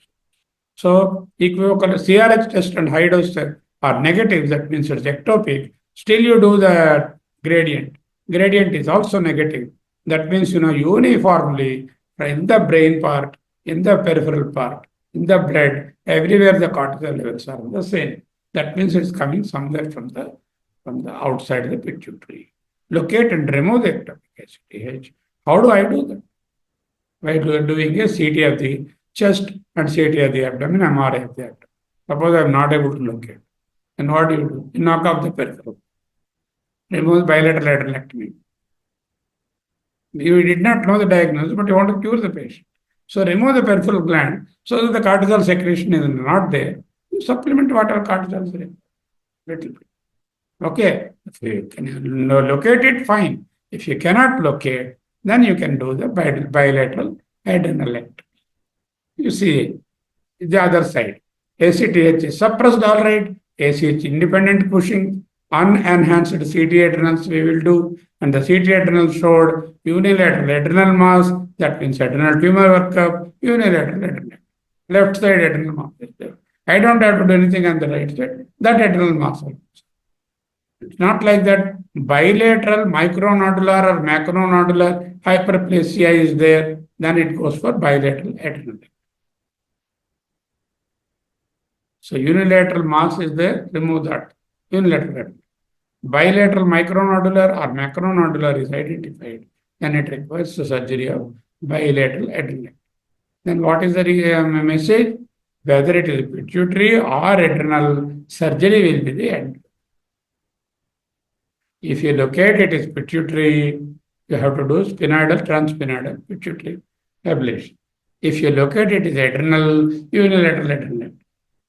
So equivocal CRH test and high dose are negative, that means it's ectopic. Still you do the gradient. Gradient is also negative. That means uniformly in the brain part, in the peripheral part, in the blood, everywhere the cortisol levels are the same. That means it's coming somewhere from the outside the pituitary. Locate and remove the ectopic ACTH. How do I do that? By doing a CT of the chest and CT of the abdomen, MRI of the abdomen. Suppose I am not able to locate. Then what do? You knock off the peripheral. Remove bilateral adrenalectomy. You did not know the diagnosis, but you want to cure the patient. So remove the peripheral gland so that the cortisol secretion is not there. You supplement whatever cortisol is there. Little bit. Okay. If you can locate it, fine. If you cannot locate, then you can do the bilateral adrenalectomy. You see the other side. ACTH is suppressed, all right. ACH independent pushing, unenhanced CT adrenals we will do. And the CT adrenal showed unilateral adrenal mass, that means adrenal tumor workup, unilateral adrenal. Left side adrenal mass is there. I don't have to do anything on the right side. That adrenal mass. It's not like that bilateral micronodular or macronodular hyperplasia is there, then it goes for bilateral adrenal. So unilateral mass is there, remove that. Unilateral. Bilateral micronodular or macronodular is identified, then it requires the surgery of bilateral adrenal. Then what is the message? Whether it is pituitary or adrenal, surgery will be the end. If you locate it is pituitary, you have to do sphenoidal, transsphenoidal pituitary ablation. If you locate it is adrenal, unilateral adrenal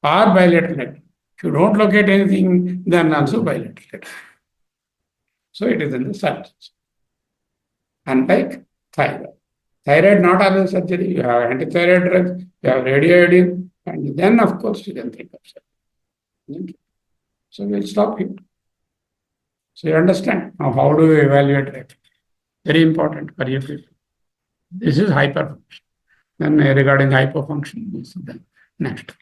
or bilateral adrenal. If you don't locate anything, then also bilateral adrenal. So it is in the surgeons. Unlike thyroid. Thyroid not always surgery. You have antithyroid drugs, you have radioiodine, and then of course you can think of surgery. So we'll stop here. So you understand now how do we evaluate it? Very important for you people. This is hyperfunction. Then regarding hypofunction, this is the next.